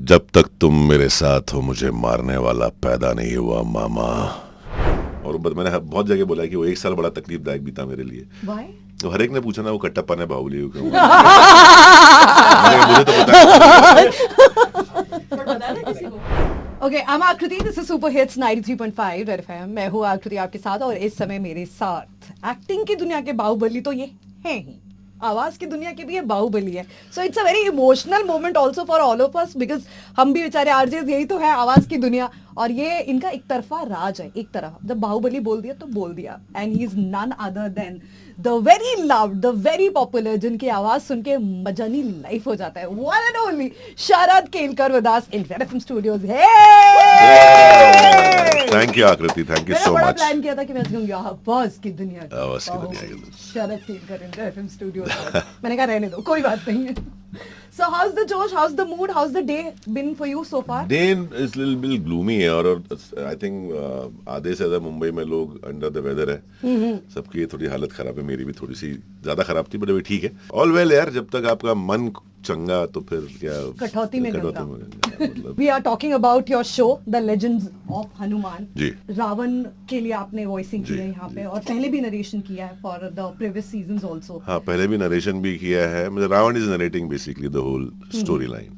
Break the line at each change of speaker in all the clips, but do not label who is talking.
जब तक तुम मेरे साथ हो मुझे मारने वाला पैदा नहीं हुआ मामा। और मैंने बहुत जगह बोला है कि वो 1 साल बड़ा तकलीफदायक बीता मेरे लिए।
Why?
तो हर एक ने पूछा ना वो कट्टप्पा ने बाहुबली को क्यों मुझे तो पता है।
Okay, I'm आकृति, this is Super Hits 93.5 Red FM। मैं हूँ आकृति आपके साथ और इस समय मेरे साथ एक्टिंग की दुनिया के बाहुबली तो ये है ही, आवाज की दुनिया के भी ये बाहुबली है। So it's a very emotional moment also for all of us because हम भी बेचारे आरजेस, यही तो है आवाज की दुनिया। और ये इनका एक तरफा राज है, एक तरफ जब बाहुबली बोल दिया तो बोल दिया। And he is none other than the very loved, the very popular, जिनकी आवाज सुन के मजानी लाइफ हो जाता है, one and only Sharad Kelkar with us in Red FM studios.
Thank you Aakriti, thank you so much.
Plan किया था कि मैं कहूंगी आवाज की दुनिया
की
Sharad Kelkar in Red FM studios. मैंने कहा रहने दो, कोई बात नहीं है। So how's the Josh? How's the mood? How's the day been for you so far?
Day is little bit gloomy है और I think आधे से ज्यादा मुंबई में लोग अंडर द वेदर है। सबकी थोड़ी हालत खराब है, मेरी भी थोड़ी सी ज्यादा खराब थी, बट अभी ठीक है। ऑल वेल यार, जब तक आपका मन चंगा तो फिर क्या
कटौती में गंगा। मतलब We are talking about your show, The Legends of Hanuman।
जी।
रावण के लिए आपने वॉइसिंग की है यहाँ पे और पहले भी नरेशन किया है for the previous seasons also.
हाँ, पहले भी नरेशन भी किया है। मतलब Ravan is narrating basically the whole story line,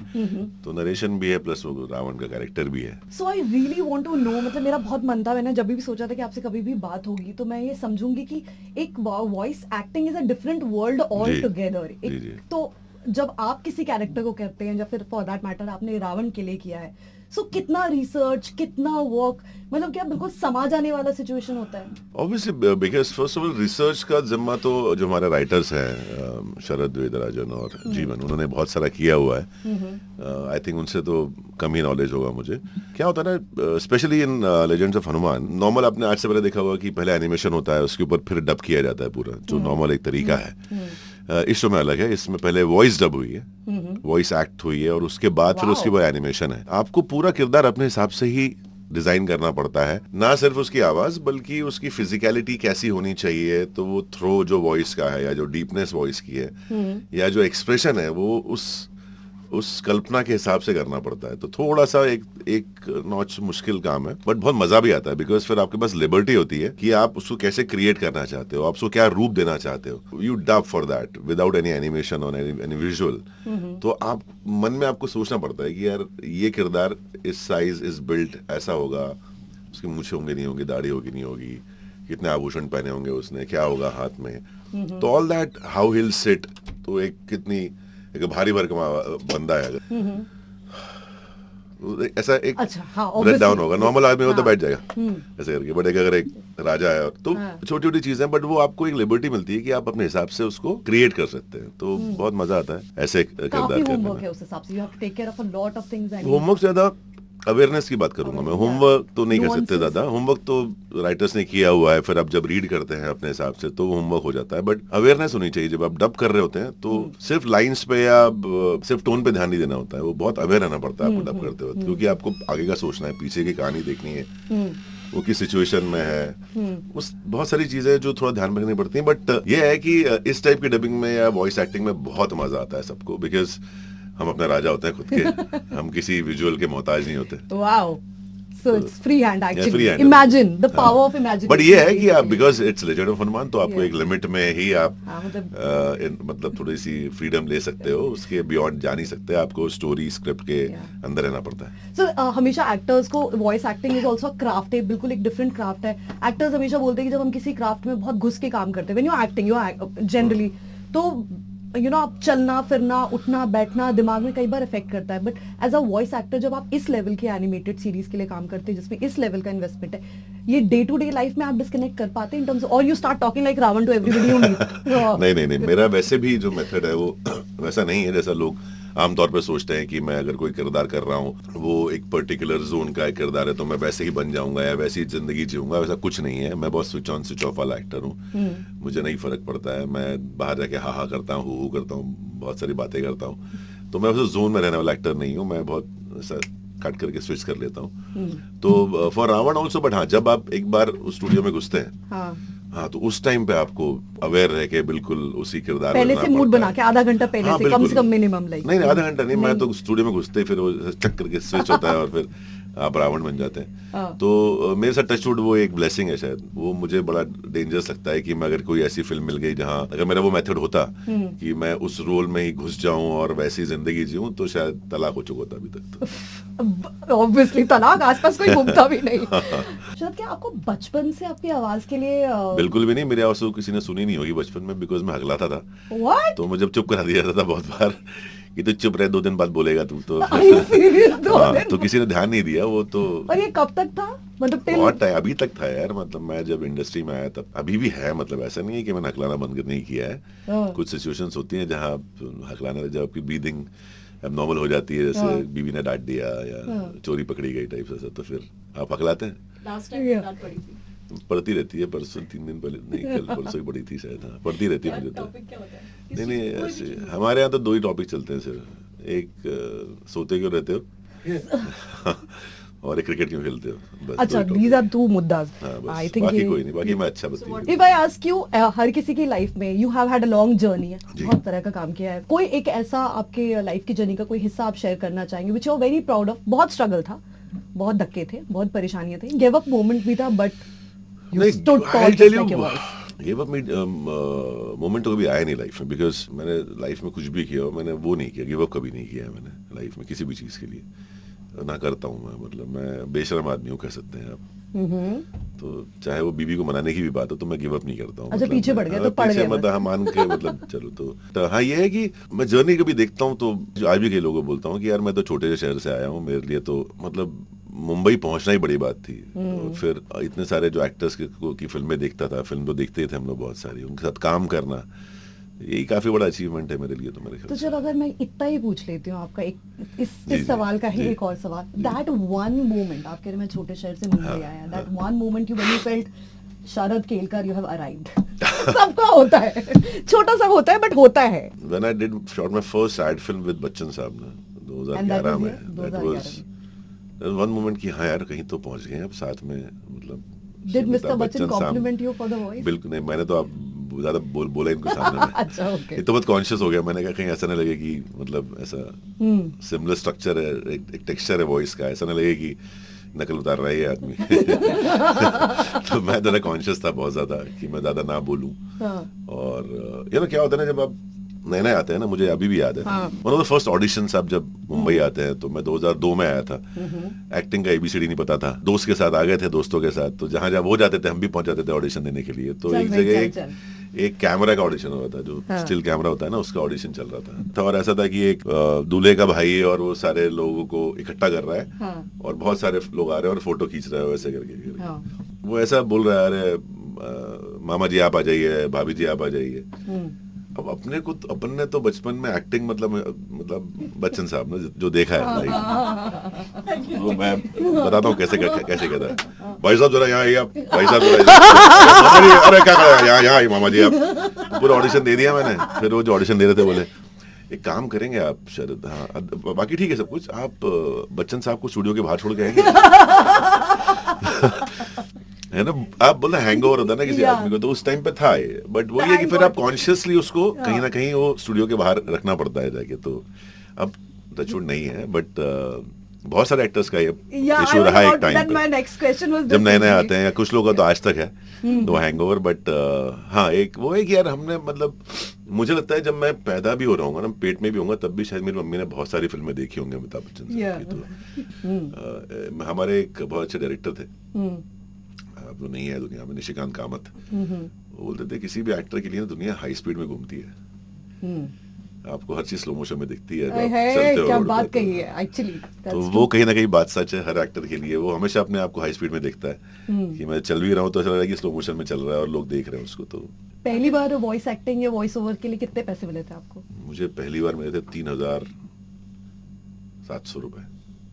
तो नरेशन भी है प्लस वो रावण का कैरेक्टर भी है।
So I really want to know, मतलब मेरा बहुत मन था, मैंने जब भी सोचा था कि आपसे कभी भी बात होगी तो मैं ये समझूंगी कि एक voice acting is a different world all together. तो जब आप किसी कैरेक्टर को करते हैं या फिर फॉर दैट मैटर आपने रावण के लिए किया है, सो कितना रिसर्च, कितना वर्क, मतलब क्या बिल्कुल समा जाने वाला सिचुएशन होता है?
Obviously because first of all research का जिम्मा तो जो हमारे राइटर्स हैं शरद वेदराजन और जीवन, उन्होंने बहुत सारा किया हुआ है। आई थिंक उनसे तो कम ही नॉलेज होगा मुझे। क्या होता है ना, specially in legends of Hanuman, normal आपने आज से पहले देखा होगा कि पहले एनिमेशन होता है, उसके ऊपर फिर डब किया जाता है पूरा, जो नॉर्मल एक तरीका है। इस शो में अलग है, इसमें पहले वॉइस डब हुई है, वॉइस एक्ट हुई है और उसके बाद फिर उसके बाद एनिमेशन है। आपको पूरा किरदार अपने हिसाब से ही डिजाइन करना पड़ता है, ना सिर्फ उसकी आवाज बल्कि उसकी फिजिकलिटी कैसी होनी चाहिए, तो वो थ्रो जो वॉइस का है या जो डीपनेस वॉइस की है या जो एक्सप्रेशन है वो उस कल्पना के हिसाब से करना पड़ता है। तो थोड़ा सा एक नॉच मुश्किल काम है, बट बहुत मजा भी आता है बिकॉज फिर आपके पास लिबर्टी होती है कि आप उसको कैसे क्रिएट करना चाहते हो, आप उसको क्या रूप देना चाहते हो। You dub for that without any animation और एनी विजुअल। तो आप मन में आपको सोचना पड़ता है कि यार ये किरदार इस साइज इस बिल्ट ऐसा होगा, उसके मूछें होंगे नहीं होंगी, दाढ़ी होगी नहीं होगी, कितने आभूषण पहने होंगे उसने, क्या होगा हाथ में, तो all that how hill sit. तो एक भारी भरकम बंदा है, ऐसा एक ब्रेथ डाउन होगा, नॉर्मल आदमी हो तो बैठ जाएगा ऐसे करके, बट अगर एक राजा है तो छोटी छोटी चीजें, बट वो आपको एक लिबर्टी मिलती है कि आप अपने हिसाब से उसको क्रिएट कर सकते हैं। तो बहुत मजा आता है ऐसे किरदार करने में। होमवर्क ज्यादा अवेयरनेस की बात करूंगा मैं, होमवर्क तो नहीं कर सकते ज्यादा, होमवर्क तो राइटर्स ने किया हुआ है, फिर आप जब रीड करते हैं अपने हिसाब से तो होमवर्क हो जाता है, बट अवेयरनेस होनी चाहिए। जब आप डब कर रहे होते हैं तो सिर्फ लाइंस पे या सिर्फ टोन पे ध्यान नहीं देना होता है, वो बहुत अवेयर रहना पड़ता है आपको डब करते वक्त, क्योंकि आपको आगे का सोचना है, पीछे की कहानी देखनी है, वो किस सिचुएशन में है, उस बहुत सारी चीजें जो थोड़ा ध्यान में रखनी पड़ती है। बट ये है कि इस टाइप की डबिंग में या वॉइस एक्टिंग में बहुत मजा आता है सबको, बिकॉज हम अपना राजा होते हैं खुद के, हम किसी विजुअल के मोहताज नहीं होते।
Wow, so it's free hand actually, imagine the power of imagination।
But ये है कि आप because it's legend of Hanuman, तो आपको एक लिमिट में ही आप मतलब थोड़ी सी फ्रीडम ले सकते हो, उसके बियॉन्ड जा नहीं सकते, आपको स्टोरी स्क्रिप्ट के अंदर रहना पड़ता है।
सो हमेशा एक्टर्स को voice acting is also craft है, बिल्कुल एक डिफरेंट क्राफ्ट है। एक्टर्स हमेशा बोलते हैं कि जब हम किसी क्राफ्ट में बहुत घुस के काम करते हैं, when you are acting, you generally तो आप चलना फिरना उठना बैठना दिमाग में कई बार इफेक्ट करता है, but as a voice actor जब आप इस लेवल की एनिमेटेड सीरीज के लिए काम करते हैं जिसमें इस लेवल का इन्वेस्टमेंट है, ये डे टू डे लाइफ में आप डिस्कनेक्ट कर पाते हैं इन टर्म्स और you start talking like Ravan to everybody you meet? नहीं,
मेरा वैसे भी जो मेथड है वो वैसा नहीं है जैसा लोग आमतौर पर सोचते हैं कि मैं अगर कोई किरदार कर रहा हूँ, वो एक पर्टिकुलर जोन का एक किरदार है तो मैं वैसे ही बन जाऊंगा या वैसी जिंदगी जीऊंगा, वैसा कुछ नहीं है। मैं बहुत स्विच ऑन स्विच ऑफ वाला एक्टर हूँ, मुझे नहीं फर्क पड़ता है, मैं बाहर जाके हा करता हूँ, हु करता हूँ, बहुत सारी बातें करता हूँ, तो मैं उस जोन में रहने वाला एक्टर नहीं हूँ, मैं बहुत ऐसा कट करके स्विच कर लेता हूँ। तो फॉर रावण ऑल्सो, बट हाँ, जब आप एक बार उस स्टूडियो में घुसते हैं हाँ, तो उस टाइम पे आपको अवेयर रह के बिल्कुल उसी किरदार
पहले
में
से
रहना
मूड
पड़ता
बना
है।
के आधा घंटा पहले
हाँ,
से, कम से
बिल्कुल।
कम मिनिमम लाइक।
नहीं आधा घंटा नहीं, मैं तो स्टूडियो में घुसते ही फिर वो चक करके स्विच होता है और फिर आप रावण बन जाते हैं।
हाँ।
तो मेरे साथ टचवुड वो एक ब्लेसिंग है शायद, वो मुझे बड़ा डेंजरस लगता है कि मैं अगर कोई ऐसी फिल्म मिल गई जहाँ अगर मेरा वो मेथड होता कि मैं उस रोल में ही घुस जाऊं और वैसी जिंदगी जीऊं तो शायद तलाक हो चुका होता अभी तक तो।
ऑब्वियसली तलाक आसपास कोई घूमता भी नहीं। शायद क्या आपको बचपन से आपकी आवाज के लिए
बिल्कुल भी नहीं, मेरी आवाज तो किसी ने सुनी नहीं होगी बचपन में, बिकॉज मैं हकलाता था।
व्हाट?
तो मुझे चुप करा दिया जाता था बहुत बार कि तो चुप रहे, 2 दिन बाद बोलेगा तू तो।
Are you serious? 2
हाँ,
दिन?
तो किसी ने ध्यान नहीं दिया वो तो।
और ये कब तक था, मतलब till
बहुत टाइम अभी तक था यार, मतलब मैं जब इंडस्ट्री में आया तब अभी भी है, मतलब ऐसा नहीं है कि मैंने हकलाना बंद नहीं किया है।
हाँ।
कुछ सिचुएशंस होती हैं जहाँ हकलाना, जब आपकी ब्रीदिंग एबनॉर्मल हो जाती है, जैसे
हाँ।
बीवी ने डांट दिया या
हाँ।
चोरी पकड़ी गई टाइप से, तो फिर आप हकलाते हैं।
Last time
Yeah.
डांट पड़ी थी।
पढ़ती रहती है, परसों 3 दिन पहले नहीं, कल परसों ही पढ़ी थी शायद। हाँ, पढ़ती रहती है मुझे तो।
टॉपिक क्या होता है?
नहीं
किसी-
नहीं,
कोई भी
ऐसे
चीज़।
हमारे यहाँ तो 2 ही टॉपिक चलते हैं सिर्फ, एक सोते क्यों रहते हो और एक क्रिकेट क्यों खेलते हो, बस 2
अच्छा,
ही topic।
these are 2 मुद्दास।
हाँ, बस,
I think
बाकी
ये-
कोई नहीं, बाकी मैं अच्छा बता।
If I ask you, हर किसी की लाइफ में you have had a long journey है,
जी।
बहुत तरह का काम किया है, कोई एक ऐसा आपके लाइफ की जर्नी का कोई हिस्सा आप शेयर करना चाहेंगे which you are very proud of? बहुत स्ट्रगल था, बहुत धक्के थे, बहुत परेशानियां थी, गिव अप मोमेंट भी था, but you stood tall just like your voice.
Give up moment तो कभी आया नहीं लाइफ में, बिकॉज मैंने लाइफ में कुछ भी किया हो, मैंने वो नहीं किया, गिव अप कभी नहीं किया है मैंने लाइफ में किसी भी चीज़ के लिए, ना करता हूँ मैं, मतलब मैं बेशर्म आदमी हूँ कह सकते हैं आप। तो चाहे वो बीवी को मनाने की भी बात हो तो मैं गिव अप नहीं करता हूँ।
अच्छा,
मतलब
पीछे
मैं-
पड़ गया
हाँ,
तो पड़
पीछे
गया
मतलब
बस।
हाँ, मान के मतलब चलो तो हाँ, ये है कि मैं जर्नी कभी देखता हूँ तो आज भी कई लोगों को बोलता हूँ कि यार मैं तो छोटे से शहर से आया हूँ, मेरे लिए तो मतलब मुंबई पहुंचना ही बड़ी बात थी। तो फिर इतने सारे जो एक्टर्स की फिल्में देखता था, फिल्म तो देखते ही थे हम लोग बहुत सारी, उनके साथ काम करना यही काफी बड़ा अचीवमेंट है मेरे लिए तो मेरे ख्याल
तो
से।
चलो अगर मैं इतना ही पूछ लेती हूँ आपका एक
जी,
इस सवाल का ही
जी।
एक और सवाल, दैट वन मोमेंट, आप कह रहे मैं छोटे शहर से मुंबई
हाँ,
आया, that one moment you when you felt Sharad Kelkar you have arrived. सबका होता है, छोटा सा होता है बट होता है।
When I did shot my first ad film with Bachchan साहब ना
And that
2011
was
में,
here,
that
2011
was one moment कि हाँ यार कहीं तो पहुंच गए हैं अब साथ में, मतलब
Did
अमिताभ
Mr. बच्चन
साहब-
compliment you for the voice?
बिल्कुल नहीं, मैंने तो आप ज्यादा बोला इनको सामने में।
अच्छा, okay.
ये तो बहुत कॉन्शियस हो गया, मैंने कहा कहीं ऐसा ना लगे कि मतलब ऐसा सिमिलर स्ट्रक्चर है, एक टेक्सचर है वॉइस का, ऐसा ना लगे कि नकल उतार रहा है ये आदमी। तो मैं थोड़ा कॉन्शियस था बहुत ज्यादा कि मैं ज्यादा ना बोलूं।
हाँ।
और ये ना क्या होता है ना, जब आप नए नए आते हैं ना, मुझे अभी भी याद है
हाँ।
One of the first audition आप जब मुंबई आते हैं, तो मैं 2002 में आया था, एक्टिंग का ABCD नहीं पता था, दोस्त के साथ आ गए थे, दोस्तों के साथ, तो जहाँ जहाँ वो जाते थे हम भी पहुंच जाते थे ऑडिशन देने के लिए। तो
चल
एक
भाई,
जगह
चल,
एक कैमरा का ऑडिशन हुआ था, जो
हाँ।
स्टिल कैमरा होता है ना, उसका ऑडिशन चल रहा था। और ऐसा था कि एक दूल्हे का भाई और वो सारे लोगों को इकट्ठा कर रहा है,
हाँ।
और बहुत सारे लोग आ रहे हैं और फोटो खींच रहे हैं वैसे करके।
हाँ।
वो ऐसा बोल रहा है, अरे मामा जी आप आ जाइए, भाभी जी आप आ जाइए। अब अपन ने तो बचपन में एक्टिंग मतलब बच्चन साहब ने जो देखा है लाइफ, तो मैं बताता हूँ कैसे कैसे कहता है, भाई साहब जरा यहाँ आइए आप, भाई साहब जरा मामा जी, अरे क्या कर रहे हैं, यहाँ आइए मामा जी आप। पूरा ऑडिशन दे दिया मैंने। फिर वो जो ऑडिशन दे रहे थे बोले एक काम करेंगे आप शरद, हाँ बाकी ठीक है सब कुछ, आप बच्चन साहब को स्टूडियो के बाहर छोड़ के आएंगे। है ना, आप बोलते हैंगओवर होता है ना किसी आदमी को, तो उस टाइम पे था ये, बट वो ये कि फिर आप कॉन्शियसली उसको कहीं ना कहीं वो स्टूडियो के बाहर रखना पड़ता है जाके। तो अब टचवुड नहीं है, बट बहुत सारे एक्टर्स का ये इशू रहा है एक टाइम पे, जब नए नए आते हैं, या कुछ लोगों का तो आज तक है तो हैंगओवर। बट हाँ, एक वो है कि यार हमने मतलब मुझे लगता है जब मैं पैदा भी हो रहा हूँ ना, पेट में भी होऊंगा, तब भी शायद मेरी मम्मी ने बहुत सारी फिल्में देखी होंगी अमिताभ बच्चन साहब की। तो हमारे एक बहुत अच्छे डायरेक्टर थे, अब तो नहीं है दुनिया में, निशिकांत कामत, वो बोलते थे किसी भी एक्टर के लिए दुनिया हाई स्पीड में घूमती है, आपको हर चीज स्लो मोशन में दिखती है, आप चलते हो
क्या
रोड
बात
पे,
कही है एक्चुअली।
तो वो कहीं ना कहीं बात सच है हर एक्टर के लिए। वो हमेशा अपने आप को हाई स्पीड में देखता है कि मैं चल भी रहा हूँ तो ऐसा लग रहा है कि स्लो मोशन में चल रहा है और लोग देख रहे हैं उसको। तो
पहली बार वॉइस एक्टिंग या वॉइस ओवर के लिए कितने पैसे मिले थे आपको?
मुझे पहली बार मिले थे 3,700 रुपए।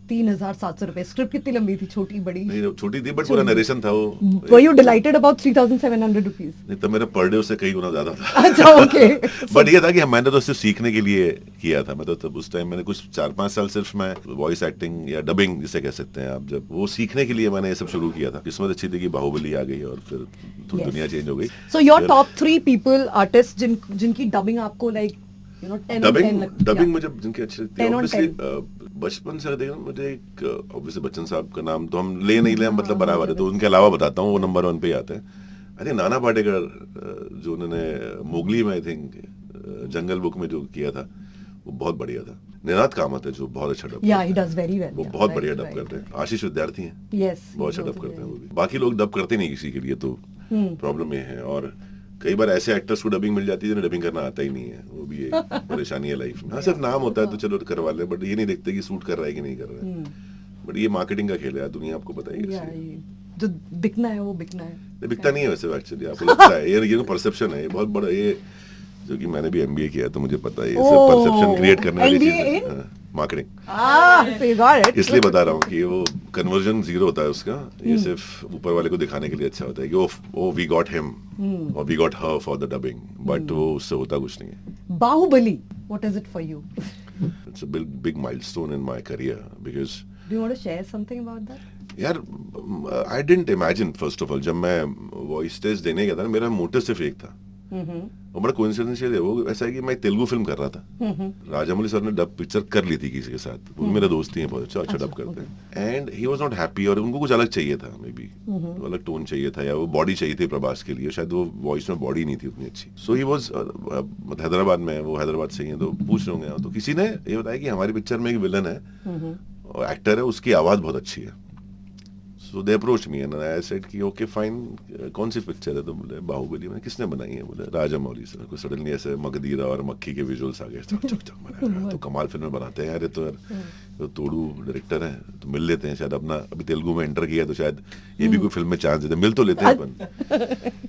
3,700 रुपए। स्क्रिप्ट कितनी लंबी थी? छोटी बड़ी?
नहीं छोटी थी, बट पूरा नरेशन था वो।
Were you delighted about 3,700 rupees?
नहीं तो मेरा पर डे उससे कई गुना ज्यादा था।
अच्छा, ओके।
बट ये था कि मैंने तो सिर्फ सीखने के लिए किया था। मैं तो तब उस टाइम मैंने कुछ 4-5 साल सिर्फ मैं वॉइस एक्टिंग या डबिंग जिसे कह सकते हैं आप, जब वो सीखने के लिए मैंने ये सब शुरू किया था। किस्मत अच्छी थी कि बाहुबली आ गई और फिर थोड़ी दुनिया चेंज हो गई।
So your top 3 people artists जिनकी डबिंग आपको लाइक 10 on 10 लगती है?
डबिंग मुझे जिनकी अच्छी लगती है
10 on
ऑब्वियसली बचपन से देखना मुझे एक ऑब्वियसली बच्चन साहब का नाम तो हम ले नहीं ले, मतलब बराबर है, तो उनके अलावा बताता हूँ वो नंबर 1 पे ही आते हैं। आई थिंक नाना पाटेकर जो उन्होंने मोगली में आई थिंक जंगल बुक में जो किया था वो बहुत बढ़िया था। निनाद कामत है जो बहुत अच्छा dub
Yeah, he does very well.
वो
Yeah,
बहुत
right,
बढ़िया डब
right.
करते हैं। आशीष विद्यार्थी हैं,
Yes,
बहुत
he
अच्छा डब
does
करते हैं
well.
वो भी। बाकी लोग डब करते नहीं किसी के लिए, तो प्रॉब्लम ये है। और कई बार ऐसे एक्टर्स को डबिंग मिल जाती है जिन्हें डबिंग करना आता ही नहीं है, वो भी एक परेशानी है लाइफ में। हाँ, सिर्फ नाम होता है तो चलो करवा ले, बट ये नहीं देखते कि सूट कर रहा है कि नहीं कर रहा है। बट ये मार्केटिंग का खेल है, दुनिया आपको बताएगी।
Yeah, जो बिकना है वो बिकना है।
नहीं बिकता नहीं है वैसे, एक्चुअली आपको लगता है ये परसेप्शन है, ये बहुत बड़ा, ये जो कि मैंने भी एमबीए किया है तो मुझे पता है ये सब परसेप्शन क्रिएट करने वाली चीज है। Marketing,
so you got it.
इसलिए बता रहा हूँ कि वो कन्वर्जन 0 होता है उसका। ये सिर्फ ऊपर वाले को दिखाने के लिए अच्छा होता है कि ओ वी गॉट हिम और we got her for the dubbing, but वो उससे होता कुछ नहीं है।
Baahubali, what is it for you?
It's a big milestone in my career because
Do you want to share something about that?
यार I didn't imagine first of all, जब मैं voice test देने गया था ना, मेरा मोटिव सिर्फ एक था। वो बड़ा कोइंसिडेंशियल है, वो ऐसा है कि मैं तेलुगु फिल्म कर रहा था। राजामौली सर ने डब पिक्चर कर ली थी किसी के साथ, वो मेरा दोस्त ही है, बहुत अच्छा डब करते हैं। And he was not happy, और उनको कुछ अलग चाहिए था, मे बी अलग टोन चाहिए था, या वो बॉडी चाहिए थी प्रभास के लिए, शायद वो वॉइस में बॉडी नहीं थी उतनी अच्छी। सो ही वाज हैदराबाद में, वो हैदराबाद से ही है, तो पूछ रहे होंगे तो किसी ने ये बताया कि हमारी पिक्चर में एक विलन है और एक्टर है, उसकी आवाज बहुत अच्छी है। So they approached me and I said कि okay fine, कौन सी पिक्चर है? तो बोले बाहुबली। मैंने किसने बनाई है? बोले राजामौली सर। को सडनली ऐसे मगधीरा और मक्खी के विजुअल्स आ गए, चक चक चक। मैंने तो कमाल फिल्में बनाते हैं यार, ये तो यार तो तोड़ू डायरेक्टर है, तो मिल लेते हैं शायद। अपना अभी तेलुगु में एंटर किया तो शायद ये भी कोई फिल्म में चांस देते, मिल तो लेते हैं अपन।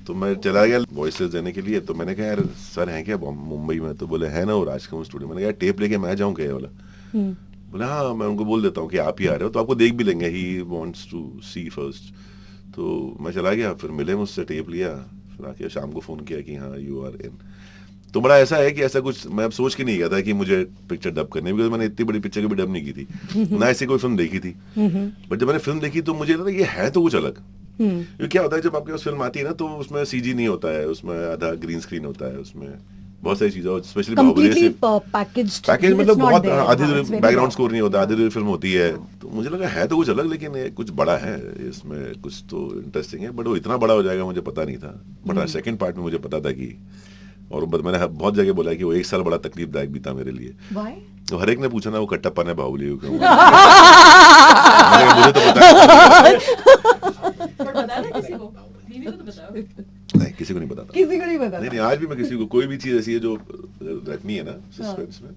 तो मैं चला गया वॉइसेस देने के लिए, तो मैंने कहा यार सर हैं क्या मुंबई में? तो बोले है ना वो राजकमल स्टूडियो। मैंने कहा टेप लेके मैं जाऊँ क्या? बोला बोले हाँ, मैं उनको बोल देता हूँ कि आप ही आ रहे हो तो आपको देख भी लेंगे, he wants to see first. तो मैं चला गया, फिर मिले मुझसे, टेप लिया, फिर आके शाम को फोन किया कि हाँ यू आर इन। तो बड़ा ऐसा है कि ऐसा कुछ मैं अब सोच के नहीं गया था कि मुझे पिक्चर डब करनी है, बिकॉज मैंने इतनी बड़ी पिक्चर कभी डब नहीं की थी, ना ऐसी कोई फिल्म देखी थी। बट जब मैंने फिल्म देखी तो मुझे लगा ये है तो कुछ अलग। क्या होता है जब आपके पास फिल्म आती है ना, तो उसमें सीजी नहीं होता है, उसमें आधा ग्रीन स्क्रीन होता है, उसमें बहुत सारी चीजें, स्पेशली पैकेज मतलब बहुत आधी बैकग्राउंड स्कोर नहीं होता, आधी फिल्म होती है। तो मुझे लगा है तो कुछ अलग, लेकिन ये कुछ बड़ा है, इसमें कुछ तो इंटरेस्टिंग है, बट वो इतना बड़ा हो जाएगा मुझे पता नहीं था। बट सेकंड पार्ट में मुझे पता था कि, और मैंने बहुत जगह बोला कि वो 1 साल बड़ा तकलीफदायक भी था मेरे लिए। तो हर एक ने पूछा ना वो कट्टापन है बाहुबली को, मुझे तो नहीं, किसी को नहीं बताता। नहीं, आज भी मैं किसी को, कोई भी चीज ऐसी है जो रखनी है ना सस्पेंस में,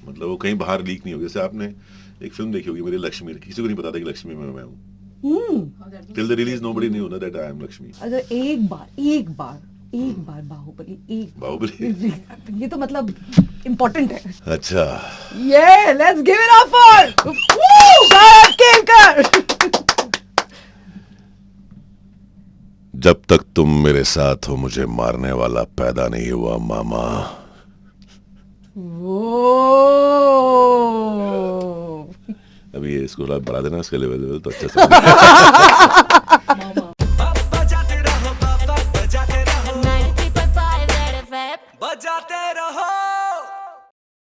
मतलब वो कहीं बाहर लीक नहीं होगी। जैसे आपने एक फिल्म देखी होगी मेरी लक्ष्मी, किसी को नहीं पता था कि लक्ष्मी में मैं हूँ। Till the release nobody knew ना दैट आई एम लक्ष्मी।
अच्छा, एक बार बाहुबली ये तो मतलब इम्पोर्टेंट है।
अच्छा,
ये let's give it up for Sharad Kelkar.
जब तक तुम मेरे साथ हो मुझे मारने वाला पैदा नहीं हुआ मामा।
वो
अभी इसको बढ़ा देना इसके लेवल तो अच्छा